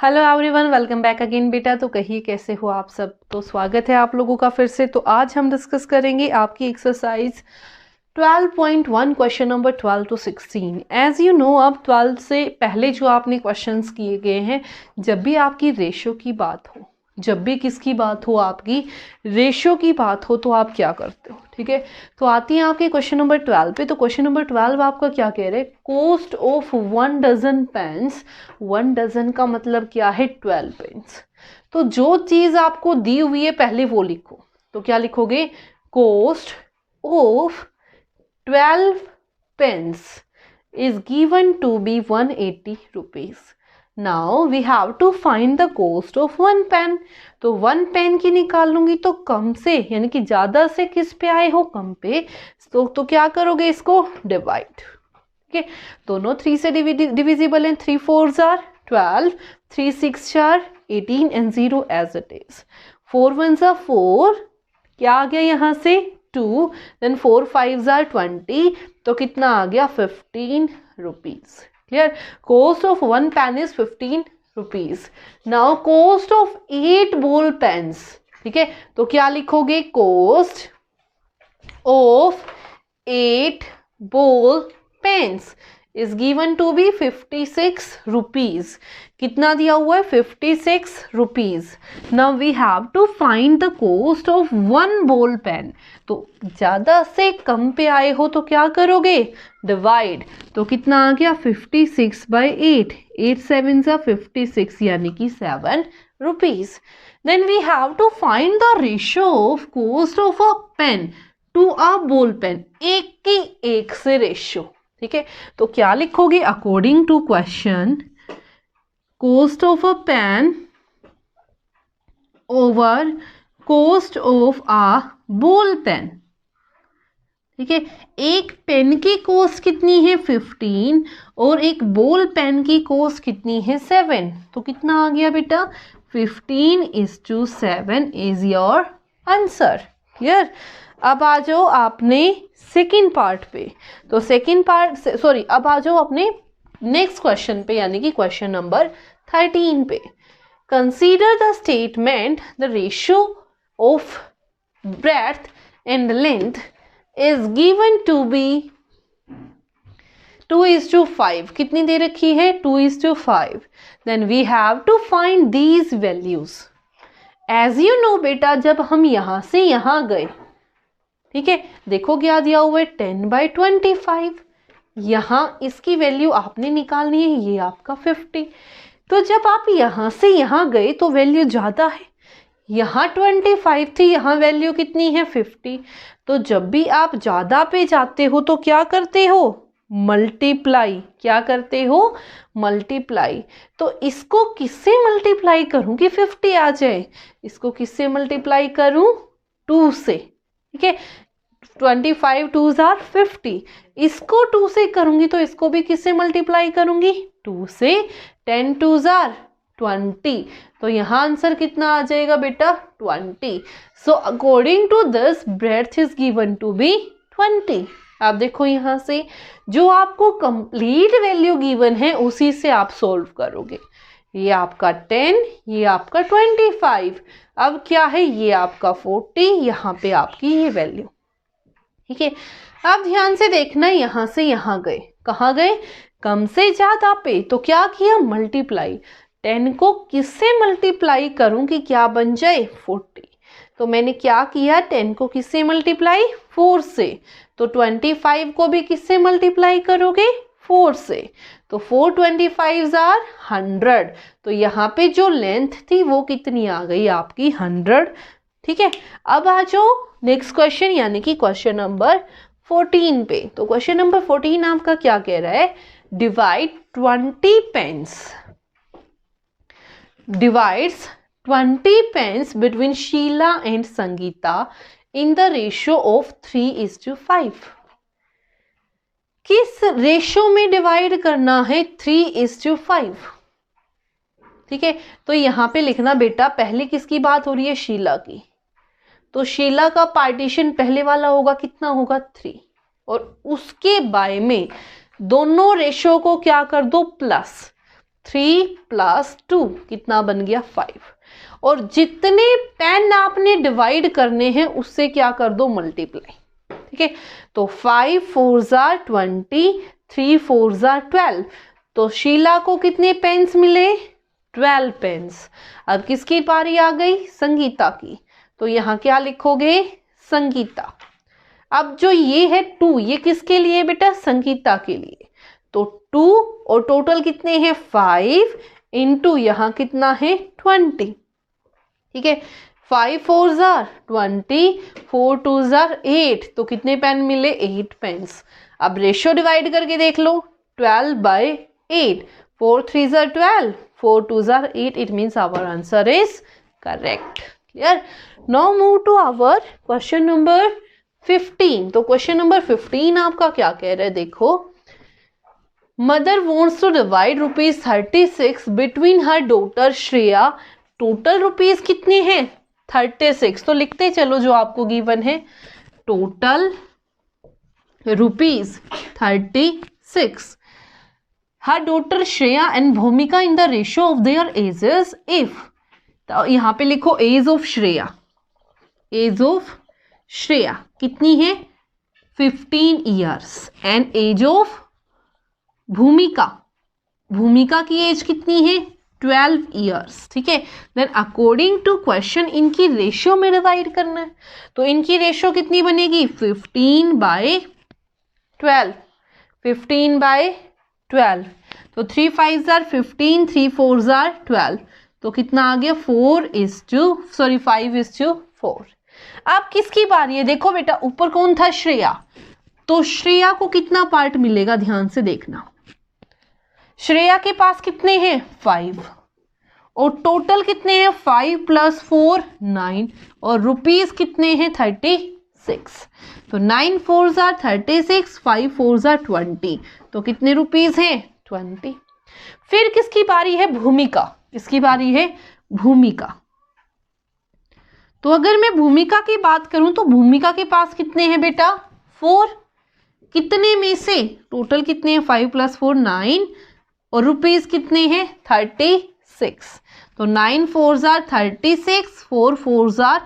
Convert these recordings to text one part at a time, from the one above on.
Hello everyone, welcome back again बेटा। तो कहिए कैसे हो आप सब। तो स्वागत है आप लोगों का फिर से। तो आज हम डिस्कस करेंगे आपकी exercise 12.1 question number 12 to 16। As you know, अब 12 से पहले जो आपने क्वेश्चंस किए गए हैं, जब भी आपकी रेशो की बात हो, जब भी किसकी बात हो, आपकी रेशो की बात हो, तो आप क्या करते हो। ठीक है, तो आती है आपके क्वेश्चन नंबर 12 पे। तो क्वेश्चन नंबर 12 आपका क्या कह रहे हैं, cost of 1 dozen pens. 1 dozen का मतलब क्या है, 12 पेन्स। तो जो चीज आपको दी हुई है पहले वो लिखो। तो क्या लिखोगे, cost of 12 pence is given to be 180 rupees. Now we have to find the cost of 1 pen. तो 1 पेन की निकाल लूंगी तो कम से, यानी कि ज्यादा से किस पे आए हो, कम पे। तो क्या करोगे, इसको डिवाइड। ठीक है, दोनों 3 से डिविजिबल हैं। 3 4s are 12, 3 6 are 18 and 0 as it is। 4 1s are 4, क्या आ गया यहाँ से 2, देन 4 5s are 20, तो कितना आ गया 15 rupees. Clear, cost of 1 pen is 15 rupees. Now cost of 8 ball pens. ठीक है, तो क्या लिखोगे, cost of 8 ball pens is given to be 56 rupees. कितना दिया हुआ है, 56 rupees. Now we have to find the cost of 1 ball pen. तो ज्यादा से कम पे आए हो तो क्या करोगे, डिवाइड। तो कितना आ गया 56/8, 8 7 जा 56, यानी कि 7 rupees. Then we have to find the ratio of cost of a pen to a ball pen. एक की एक से रेशियो। ठीक है, तो क्या लिखोगे, according to question, cost of a pen over cost of a ball pen. ठीक है, एक पेन की कॉस्ट कितनी है 15 और एक बॉल पेन की कॉस्ट कितनी है 7। तो कितना आ गया बेटा, 15:7 इज योर आंसर। क्लियर, अब आ जाओ आपने सेकेंड पार्ट पे। तो सेकेंड पार्ट, सॉरी, अब आ जाओ अपने नेक्स्ट क्वेश्चन पे, यानी कि क्वेश्चन नंबर 13 पे। Consider the statement the ratio of breadth and length is given to be 2:5। कितनी दे रखी है, 2:5। Then we have to find these values. As you know बेटा, जब हम यहां से यहां गए, ठीक है, देखो क्या दिया हुआ है 10/25। यहां इसकी वैल्यू आपने निकालनी है, ये आपका 50। तो जब आप यहां से यहां गए तो वैल्यू ज्यादा है, यहाँ 25 थी, यहाँ वैल्यू कितनी है 50। तो जब भी आप ज्यादा पे जाते हो तो क्या करते हो, मल्टीप्लाई। क्या करते हो, मल्टीप्लाई। तो इसको किससे मल्टीप्लाई करूं कि 50 आ जाए, इसको किससे मल्टीप्लाई करूं, 2 से। ठीक है, 25 2s are 50। इसको 2 से करूंगी तो इसको भी किससे मल्टीप्लाई करूंगी, 2 से। 10 2s are 20। तो यहाँ आंसर कितना आ जाएगा बेटा, 20। So according to this breadth is given to be 20। आप देखो यहाँ से जो आपको कंप्लीट वैल्यू गिवन है उसी से आप सोल्व करोगे। ये आपका 10, ये आपका 25, अब क्या है, ये आपका 40, यहाँ पे आपकी ये वैल्यू। ठीक है, अब ध्यान से देखना, यहां से यहां गए, कहाँ गए, कम से ज्यादा पे। तो क्या किया, मल्टीप्लाई। 10 को किससे मल्टीप्लाई करूं कि क्या बन जाए 40। तो मैंने क्या किया, 10 को किससे मल्टीप्लाई, 4 से। तो 25 को भी किससे मल्टीप्लाई करोगे, 4 से। तो 4 25s are 100। तो यहाँ पे जो लेंथ थी वो कितनी आ गई आपकी 100। ठीक है, अब आ जाओ नेक्स्ट क्वेश्चन, यानी कि क्वेश्चन नंबर 14 पे। तो क्वेश्चन नंबर 14 आपका क्या कह रहा है, divide 20 pens, divides 20 pens between Sheela and Sangeeta in the ratio of 3:5। किस रेशियो में डिवाइड करना है, 3:5। ठीक है, तो यहां पे लिखना बेटा, पहले किसकी बात हो रही है, शीला की। तो शीला का पार्टीशन पहले वाला होगा, कितना होगा 3, और उसके बाय में दोनों रेशो को क्या कर दो, प्लस। 3 + 2 कितना बन गया 5। और जितने पेन आपने डिवाइड करने हैं उससे क्या कर दो मल्टीप्लाई, ठीक है। तो 5 4 = 20, 3 4 = 12। तो शीला को कितने पेन्स मिले 12 पेन्स। अब किसकी पारी आ गई संगीता की, तो यहाँ क्या लिखोगे संगीता। अब जो ये है 2 ये किसके लिए बेटा संगीता के लिए, तो 2 और टोटल कितने हैं 5 इंटू यहाँ कितना है 20, ठीक है। 5 4 = 20, 4 2 = 8, तो कितने पेन मिले 8 पेन्स। अब रेशियो डिवाइड करके देख लो 12/8, 4 3 = 12, 4 2 = 8, it means our answer is correct. Clear. Now move to our question number 15। तो क्वेश्चन नंबर 15 आपका क्या कह रहा है देखो, mother wants to divide ₹36 between her daughter Shreya. Total rupees कितने हैं 36, तो लिखते चलो जो आपको गिवन है, टोटल ₹36 हर daughter Shreya and Bhumika in the ratio of their ages if. तो यहाँ पे लिखो age of Shreya, age of Shreya कितनी है 15 ईयर्स एंड एज ऑफ भूमिका, भूमिका की एज कितनी है 12 ईयर्स, ठीक है। देन अकॉर्डिंग टू क्वेश्चन इनकी रेशियो में डिवाइड करना है, तो इनकी रेशियो कितनी बनेगी 15/12, 15/12। तो 3 5 = 15, 3 4 = 12, तो कितना आ गया 5:4। अब किसकी बारी है देखो बेटा, ऊपर कौन था श्रेया, तो श्रेया को कितना पार्ट मिलेगा ध्यान से देखना, श्रेया के पास कितने हैं 5 और टोटल कितने हैं 5 + 4 9 और रुपीस कितने हैं 36। तो 9 4 = 36, 5 4 = 20, तो कितने रुपीस हैं 20। फिर किसकी बारी है भूमिका, किसकी बारी है भूमिका। तो अगर मैं भूमिका की बात करूं तो भूमिका के पास कितने हैं बेटा 4, कितने में से टोटल कितने हैं 5 + 4 9 और रुपीस कितने हैं 36। तो 9 4 = 36, 4 4 =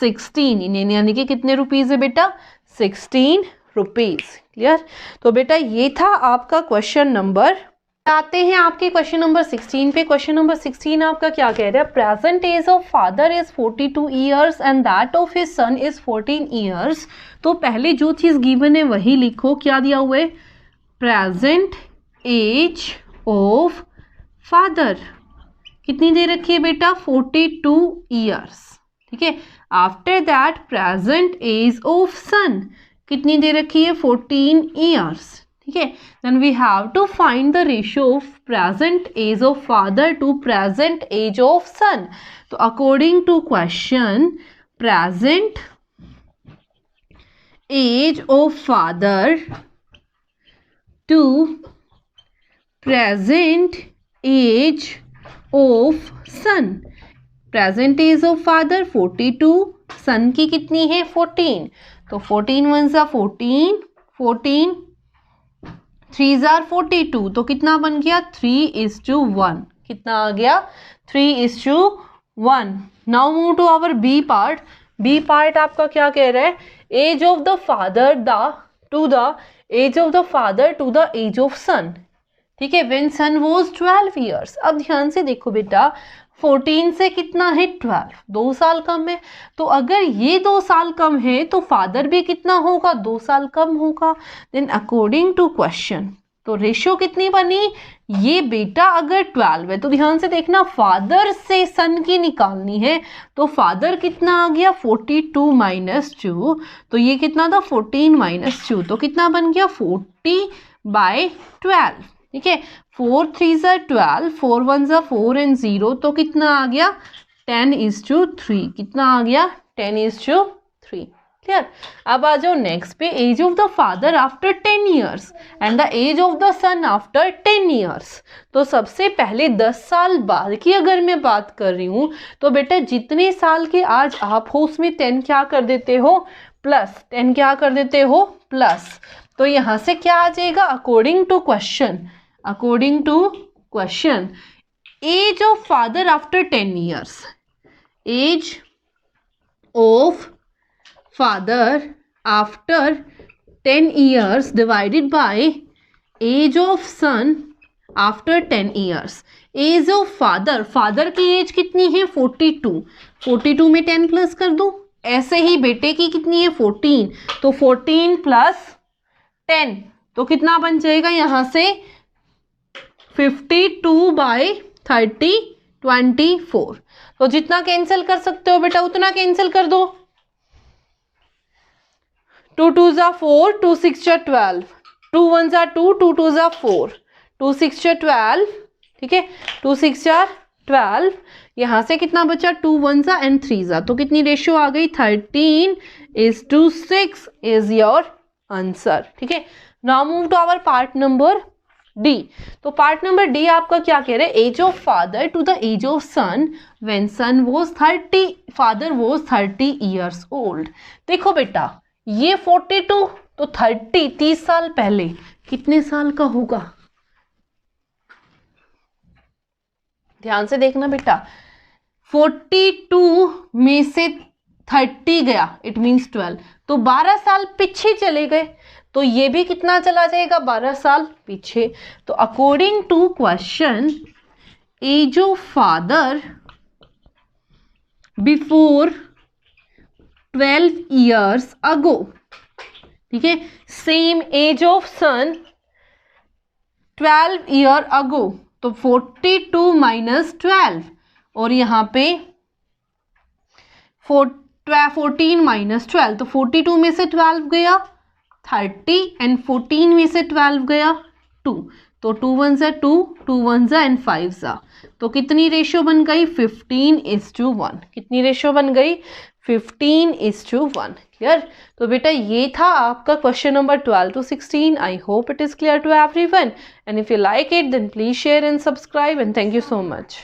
16, यानी कि कितने रुपीस है बेटा 16 रुपीस। क्लियर। तो बेटा ये था आपका क्वेश्चन नंबर। आते हैं आपके क्वेश्चन नंबर 16 पे। क्वेश्चन नंबर 16 आपका क्या कह रहा है, present age of father is 42 years and that of his son is 14 years. तो पहले जो चीज गिवन है वही लिखो, क्या दिया हुआ है प्रेजेंट एज ऑफ फादर कितनी दे रखी है बेटा 42 ईयर्स, ठीक है। After that present age of son कितनी दे रखी है 14 ईयर्स, ठीक है। Then we have to find the ratio of present age of father to present age of son. तो according to question present age of father to present age of son, present age of father 42, son की कितनी है 14, तो 14 1 = 14, 14 3 = 42, तो कितना बन गया 3:1, कितना आ गया 3:1। Now move to our B part. B part आपका क्या कह रहा है, age of the father to the age of the father to the age of son, ठीक है, व्हेन सन वाज 12 ईयर्स। अब ध्यान से देखो बेटा 14 से कितना है 12, 2 साल कम है। तो अगर ये 2 साल कम है तो फादर भी कितना होगा 2 साल कम होगा। देन अकॉर्डिंग टू क्वेश्चन तो रेशियो कितनी बनी, ये बेटा अगर 12 है तो ध्यान से देखना फादर से सन की निकालनी है, तो फादर कितना आ गया 42 - 2, तो ये कितना था 14 - 2, तो कितना बन गया 40/12, ठीक है। 4 3 = 12, 4 1 = 4 एंड 0, तो कितना आ गया 10:3, कितना आ गया 10:3। क्लियर। अब आ जाओ नेक्स्ट पे, age of the father after 10 years and the age of the son after 10 years. तो सबसे पहले 10 साल बाद की अगर मैं बात कर रही हूँ तो बेटा जितने साल के आज आप हो उसमें 10 क्या कर देते हो प्लस, 10 क्या कर देते हो प्लस। तो यहाँ से क्या आ जाएगा according to question, according to question age of father after 10 years, age of father after 10 years divided by age of son after 10 years. Age of father, father की एज कितनी है 42, 42 में 10 प्लस कर दो. ऐसे ही बेटे की कितनी है 14, तो 14 प्लस 10 तो कितना बन जाएगा यहां से 52 बाय 30 24. तो जितना कैंसिल कर सकते हो बेटा उतना कैंसिल कर दो. 2 2 जा 4, 2 6 जा 12, 2 1 जा 2, 2 2 जा 4, 2 6 जा 12. ठीक है, 2 6 जा 12. यहां से कितना बचा 2 1 जा एंड 3 जा, तो कितनी रेशियो आ गई 13:6 इज योर आंसर. ठीक है, now move to our part number D. तो पार्ट नंबर डी आपका क्या कह रहे हैं, age of father to the age of son when son was 30, father was 30 years old. देखो बेटा ये 42 तो 30 साल पहले कितने साल का होगा, ध्यान से देखना बेटा. 42 में से 30 गया, इट मीन्स 12, तो 12 साल पीछे चले गए, तो ये भी कितना चला जाएगा 12 साल पीछे. तो according to question, age of father before 12 years ago, ठीक है, same age of son 12 year ago, तो 42 माइनस 12 और यहाँ पे 14 माइनस 12, तो 42 में से 12 गया 30 एंड 14 में से 12 गया 2, तो 2 1 जा 2, 2 1 जा एंड 5 जा, तो कितनी रेशियो बन गई 15:1. कितनी रेशियो बन गई 15:1. क्लियर. तो बेटा ये था आपका question number 12 to 16. I hope it is clear to everyone, and if you like it then please share and subscribe, and thank you so much.